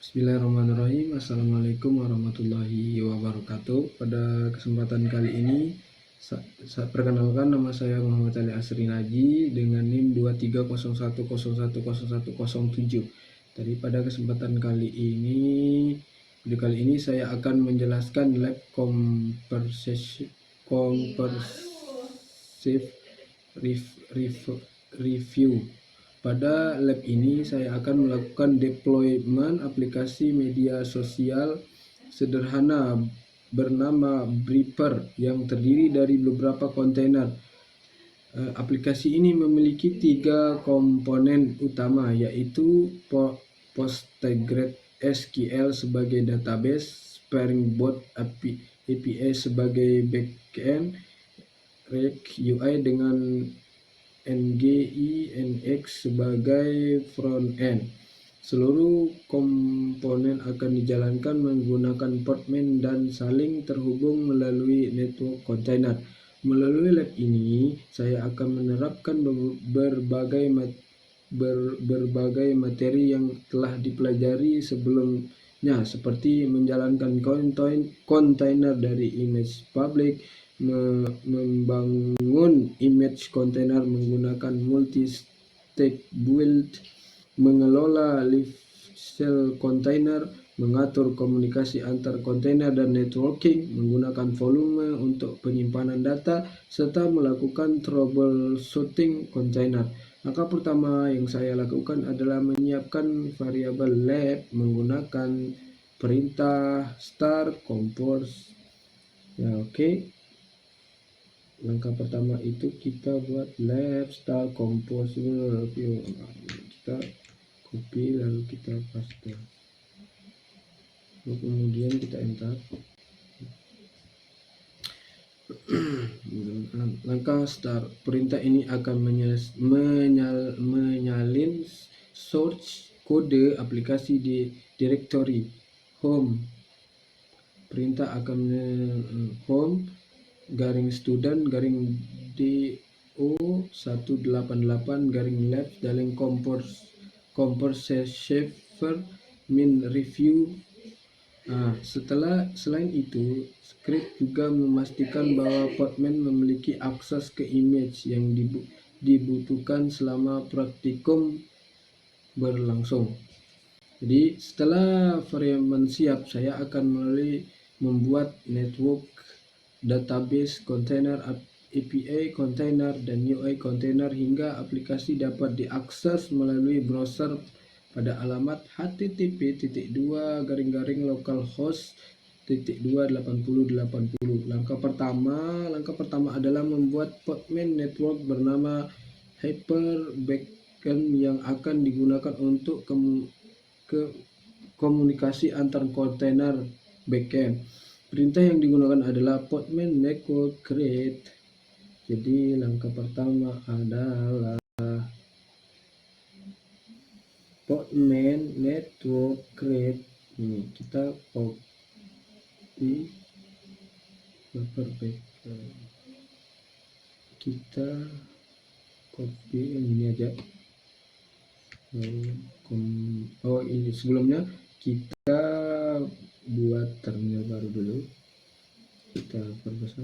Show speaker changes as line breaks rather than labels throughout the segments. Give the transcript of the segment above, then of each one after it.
Bismillahirrahmanirrahim. Assalamualaikum warahmatullahi wabarakatuh. Pada kesempatan kali ini saya perkenalkan, nama saya Muhammad Ali Asri Naji dengan NIM 2301010107. Jadi pada kesempatan kali ini saya akan menjelaskan lab comprehensive review. Pada lab ini saya akan melakukan deployment aplikasi media sosial sederhana bernama Beeper yang terdiri dari beberapa kontainer. Aplikasi ini memiliki 3 komponen utama, yaitu PostgreSQL sebagai database, Springboard API sebagai backend, React UI dengan NGINX sebagai front-end. Seluruh komponen akan dijalankan menggunakan Podman dan saling terhubung melalui network kontainer. Melalui lab ini, saya akan menerapkan berbagai materi yang telah dipelajari sebelumnya, seperti menjalankan kontainer dari image public, membangun image container menggunakan multi-stage build, mengelola live shell container, mengatur komunikasi antar kontainer dan networking, menggunakan volume untuk penyimpanan data, serta melakukan troubleshooting container. Langkah pertama yang saya lakukan adalah menyiapkan variabel lab menggunakan perintah start compose. Langkah pertama itu kita buat lab start compose review. Kita copy lalu kita paste, lalu kemudian kita enter. Langkah start, perintah ini akan menyalin source kode aplikasi di directory home. Perintah akan home --student --do 188 --lab comprehensive min review. Selain itu, script juga memastikan bahwa Podman memiliki akses ke image yang dibutuhkan selama praktikum berlangsung. Jadi setelah variabel siap, saya akan membuat network database container, API container, dan UI container hingga aplikasi dapat diakses melalui browser pada alamat http://localhost.28080. Langkah pertama adalah membuat Podman network bernama Hyper Backend yang akan digunakan untuk komunikasi antar kontainer backend. Perintah yang digunakan adalah Podman network create. Jadi langkah pertama adalah Podman network create. Ini kita copy ini aja. Ini sebelumnya kita buat terminal baru dulu, kita perbesar.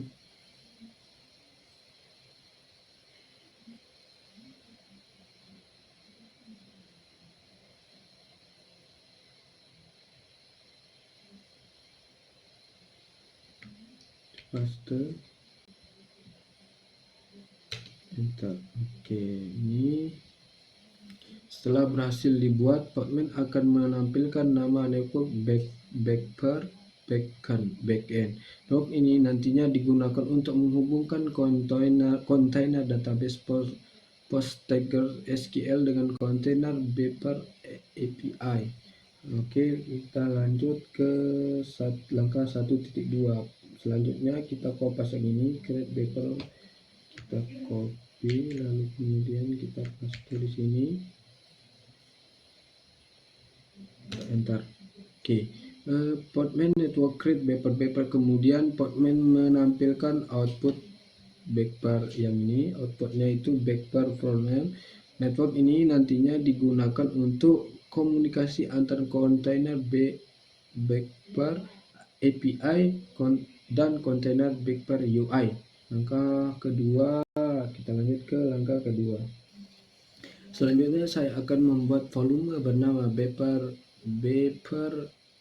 Paste, enter. Ini setelah berhasil dibuat, Podman akan menampilkan nama network Beeper backend. Network ini nantinya digunakan untuk menghubungkan kontainer database PostgreSQL dengan kontainer Beeper API. Kita lanjut ke langkah 1.2. Selanjutnya kita kopas yang ini, create Beeper, kita copy lalu kemudian kita paste di sini, enter. Podman network create Beeper, kemudian Podman menampilkan output Beeper yang ini. Outputnya itu Beeper frontend. Network ini nantinya digunakan untuk komunikasi antar kontainer Backpair API dan kontainer Backpair UI. Langkah kedua, kita lanjut ke langkah kedua. Selanjutnya saya akan membuat volume bernama Backpair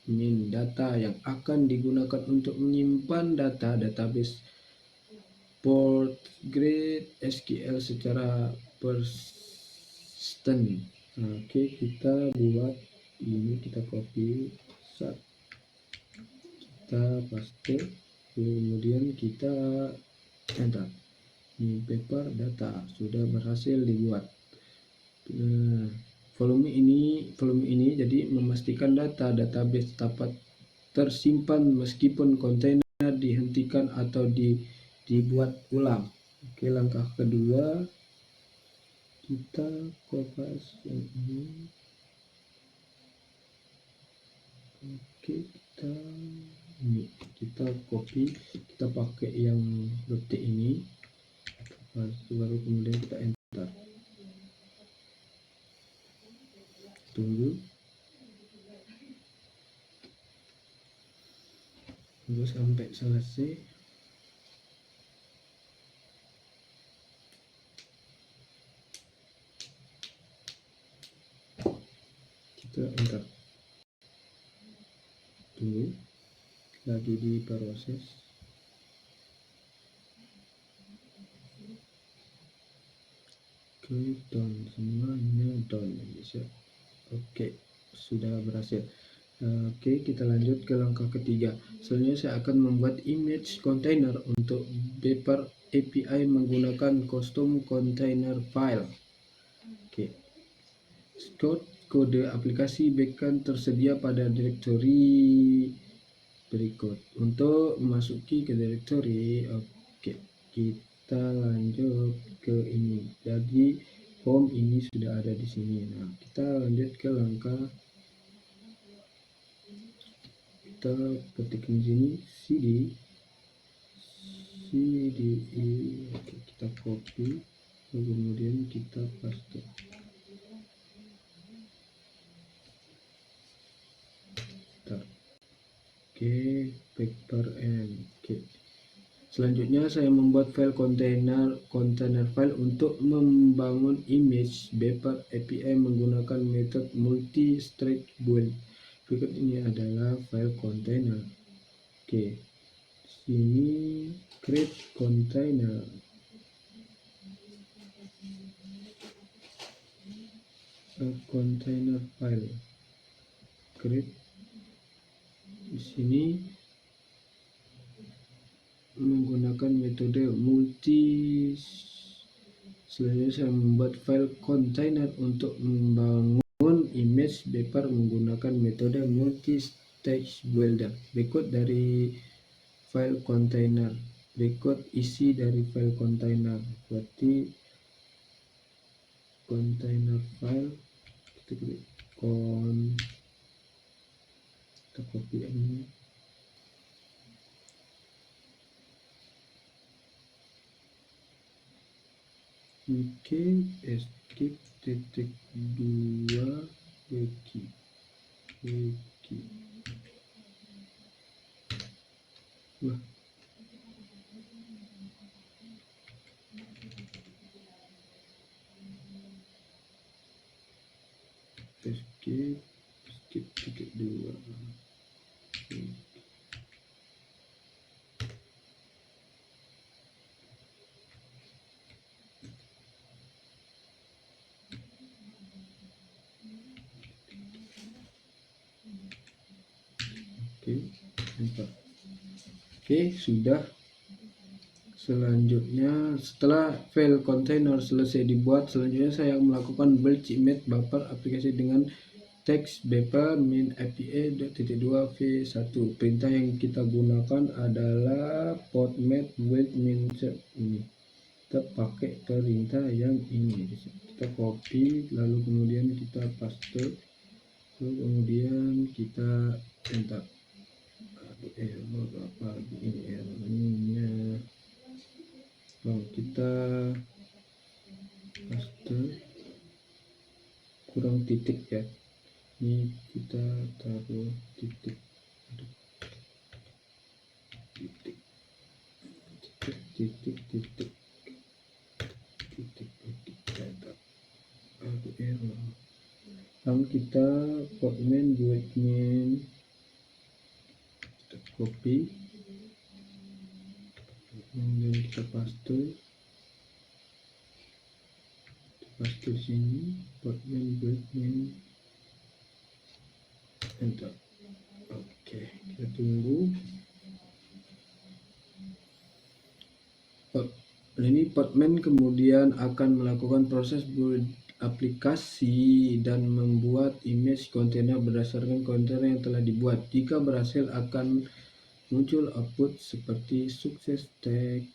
min data yang akan digunakan untuk menyimpan data database PostgreSQL secara persisten. Oke, kita buat ini, kita copy, kita paste, kemudian kita enter. Ini paper data sudah berhasil dibuat. Nah, volume ini jadi memastikan data database dapat tersimpan meskipun kontainer dihentikan atau dibuat ulang. Oke, langkah kedua, kita kopas yang ini. Oke, kita copy, kita pakai yang detik ini, baru kemudian kita enter. Tunggu sampai selesai. Kita enter. Tunggu, lagi diproses. Oke, down, semuanya down bisa. Oke, sudah berhasil. Oke, kita lanjut ke langkah ketiga. Selanjutnya saya akan membuat image container untuk Backpair API menggunakan custom container file. Oke, kode aplikasi backend tersedia pada direktori berikut. Untuk memasuki ke direktori, oke, kita lanjut ke ini. Jadi home ini sudah ada di sini. Nah, kita lanjut ke langkah, kita ketik di sini cd, oke, kita copy, kemudian kita paste. Oke, Backpair n. Oke. Selanjutnya saya membuat file container file untuk membangun image Backpair API menggunakan metode multi-stage build. Berikut ini adalah file container. Oke, sini create container. Container file create. Di sini menggunakan metode multi. Selanjutnya saya membuat file container untuk membangun image Backpair menggunakan metode multi-stage builder. Berikut dari file container, berikut isi dari file container. Berarti container file, kita klik kita copy ini. Oke, escape titik 2 wiki. Wah, escape titik 2. Oke, sudah. Selanjutnya setelah file container selesai dibuat, selanjutnya saya melakukan build image Backpair aplikasi dengan teks Backpair min API.2 v1. Perintah yang kita gunakan adalah podmat build min set ini. Kita pakai perintah yang ini. Kita copy, lalu kemudian kita paste, lalu kemudian kita enter. Error apa ini errornya? Kita paste kurang titik ya. Ini kita taruh titik enter. Aku error. Lalu kita Podman buatnya kita copy, kemudian kita paste di sini Podman buatnya enter. Oke, kita tunggu. Ini Podman kemudian akan melakukan proses build aplikasi dan membuat image kontainer berdasarkan kontainer yang telah dibuat. Jika berhasil akan muncul output seperti sukses tag.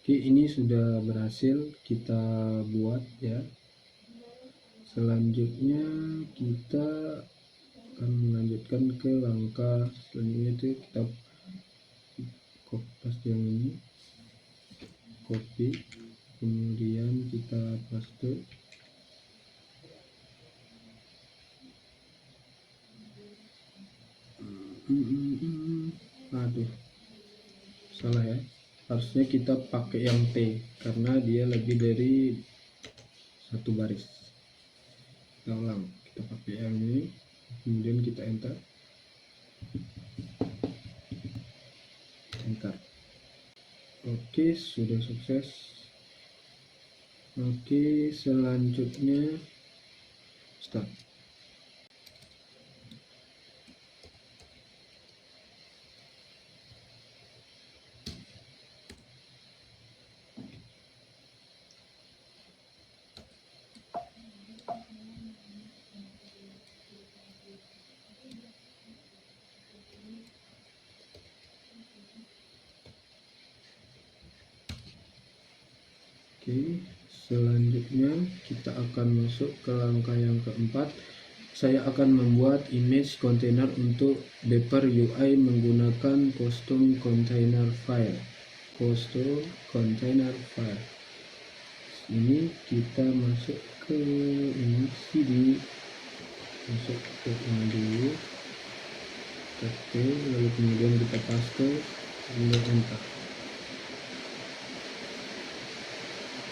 Oke, ini sudah berhasil kita buat ya. Selanjutnya kita akan melanjutkan ke langkah selanjutnya, itu kita copy yang ini, copy, kemudian kita paste. Aduh, salah ya, harusnya kita pakai yang T karena dia lebih dari satu baris. Kita ulang, kita pakai yang ini, kemudian kita enter. Oke, sudah sukses. Oke, selanjutnya start. Oke, selanjutnya kita akan masuk ke langkah yang keempat. Saya akan membuat image container untuk Beeper UI menggunakan custom container file. Ini kita masuk ke ini CD, masuk ke ini dulu, oke, lalu kemudian kita paste, kemudian enter.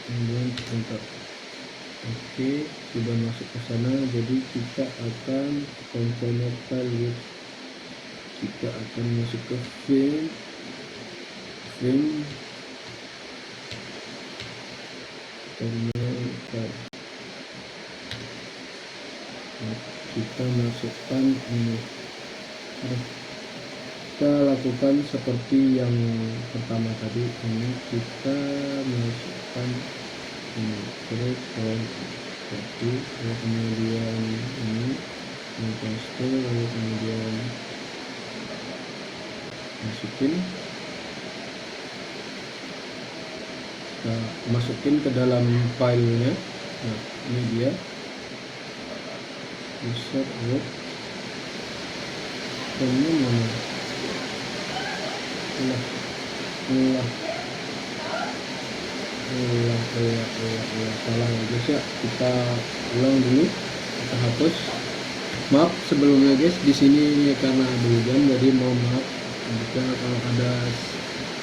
Kemudian enter. Oke, sudah masuk ke sana. Jadi kita akan container file, kita akan masuk ke frame, kita masukkan ini. Kita lakukan seperti yang pertama tadi, ini kita masukkan ini terus seperti, lalu kemudian ini paste, lalu kemudian masukin ke dalam filenya. Nah, ini dia insert word, ini mana salah ya guys ya, kita ulang dulu, kita hapus. Maaf sebelumnya guys, di sini karena ada hujan jadi mohon maaf jika kalau ada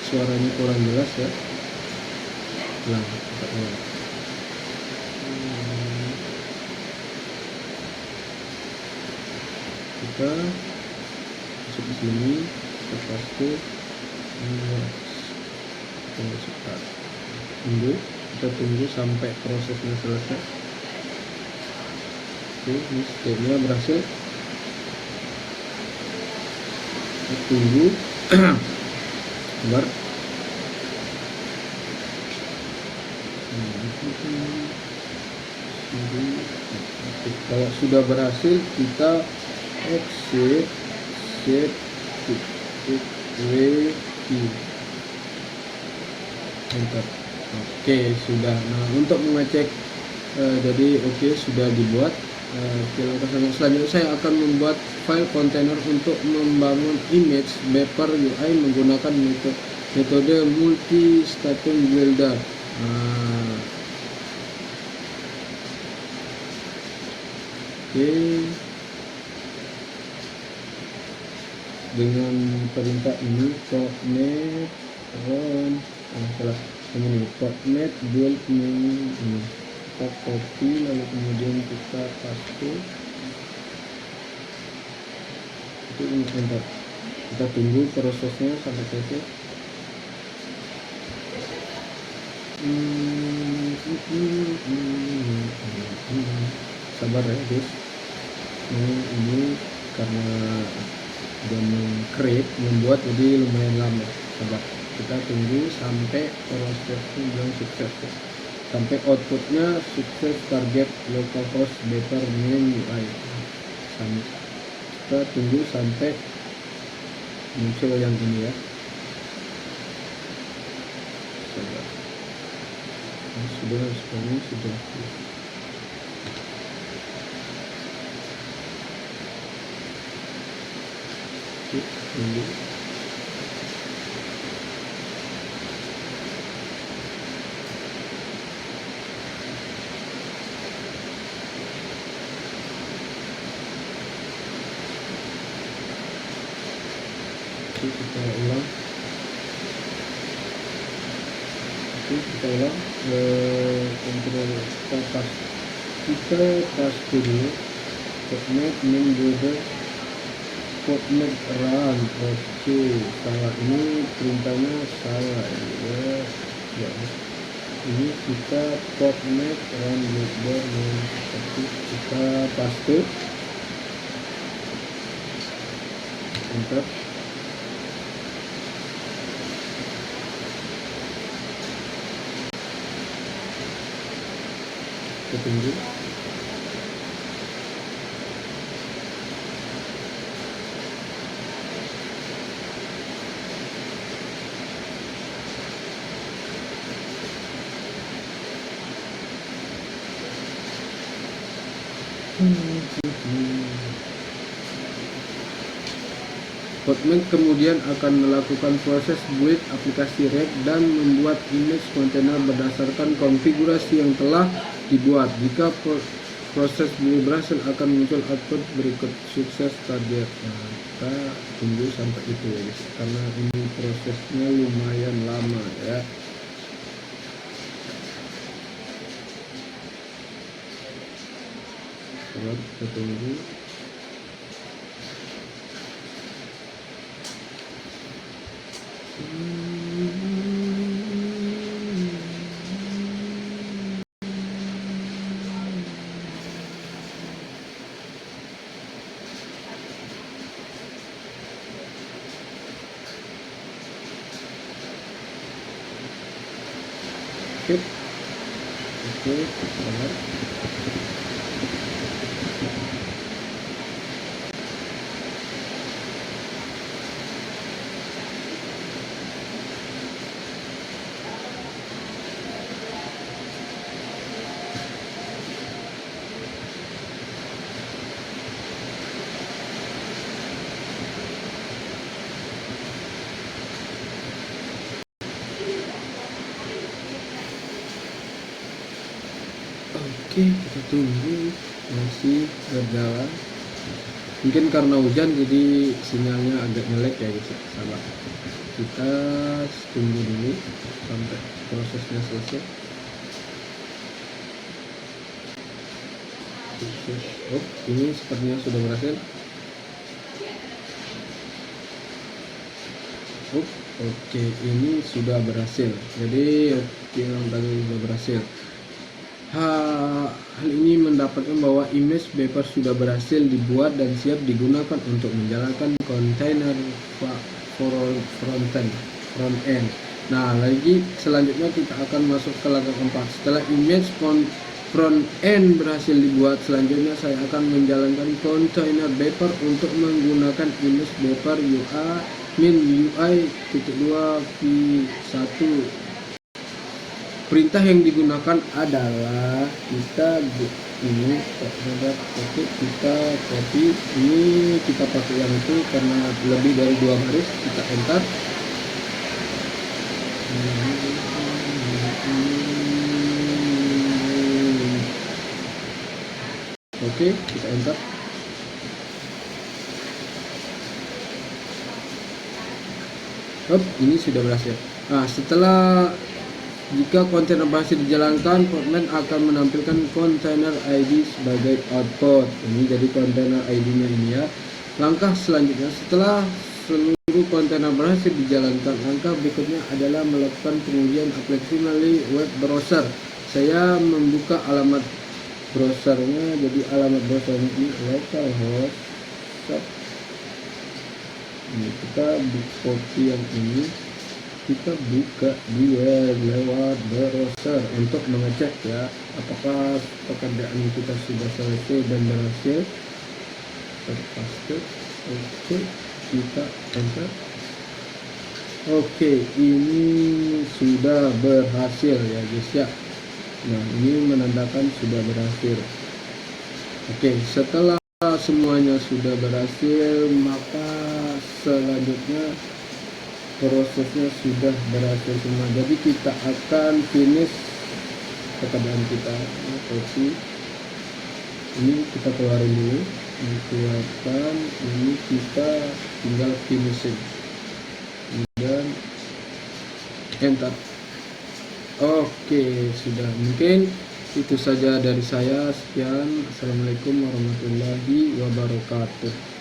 suaranya kurang jelas ya. Ulang, kita ulang. Kita masuk di sini, kita paste, kita masukkan. Kita tunggu sampai prosesnya selesai. Oke, ini stepnya berhasil. Kita tunggu. Sabar. Kalau sudah berhasil, kita exit enter. Oke, sudah. Nah, untuk mengecek jadi oke, sudah dibuat. Selanjutnya saya akan membuat file kontainer untuk membangun image Beaper UI menggunakan metode multi statement builder. Oke. Dengan perintah ini commit run commit build ini kita copy lalu kemudian kita paste itu ini enter. Kita tunggu prosesnya sampai selesai. Sabar ya guys, ini karena dia membuat jadi lumayan lama. Sabar, kita tunggu sampai prosesnya bilang sukses ya. Sampai outputnya sukses target localhost Beaper main UI. Kita tunggu sampai muncul yang ini ya. Sabar. Sudah. Tunggu. Kita ulang. Kontrol kita paste dulu commit main builder commit run. Oke, salah, ini perintahnya salah ya. Ini kita commit run builder kita paste enter. Kita tunggu. Hotmail kemudian akan melakukan proses build aplikasi React dan membuat image kontainer berdasarkan konfigurasi yang telah dibuat. Jika proses build berhasil akan muncul output berikut sukses target. Kita tunggu sampai itu ya guys, karena ini prosesnya lumayan lama ya. Kita tunggu. Oke, sabar. Oke, kita tunggu, masih berjalan. Mungkin karena hujan jadi sinyalnya agak nge-lag ya guys. Sabar, kita tunggu dulu sampai prosesnya selesai. Oh, ini sepertinya sudah berhasil. Oke, ini sudah berhasil. Jadi yang tadi sudah berhasil. Hal ini mendapatkan bahwa image Beaper sudah berhasil dibuat dan siap digunakan untuk menjalankan kontainer front end. Nah, selanjutnya kita akan masuk ke langkah keempat. Setelah image front end berhasil dibuat, selanjutnya saya akan menjalankan kontainer Beaper untuk menggunakan image Beaper min UI 2 v1. Perintah yang digunakan adalah kita ini terhadap. Oke, kita copy ini, kita pakai yang itu karena lebih dari 2 baris, kita enter. Oke, kita enter. Ini sudah berhasil. Nah, setelah jika kontainer berhasil dijalankan, Fortran akan menampilkan kontainer ID sebagai output. Ini jadi kontainer ID-nya ini ya. Langkah selanjutnya, setelah seluruh kontainer berhasil dijalankan, langkah berikutnya adalah melakukan pengujian aplikasi melalui web browser. Saya membuka alamat browsernya, jadi alamat browsernya ini localhost. Ini kita copy yang ini, kita buka di web lewat browser untuk mengecek ya apakah pekerjaan kita sudah selesai dan berhasil. Terpaste. Oke, kita enter. Oke, ini sudah berhasil ya guys ya. Nah, ini menandakan sudah berhasil. Oke, setelah semuanya sudah berhasil, maka selanjutnya prosesnya sudah berhasil semua. Jadi kita akan finish pekerjaan kita. Copy ini, kita keluarin dulu, dikeluarkan ini, kita tinggal finishing dan enter. Oke, sudah. Mungkin itu saja dari saya. Sekian, assalamualaikum warahmatullahi wabarakatuh.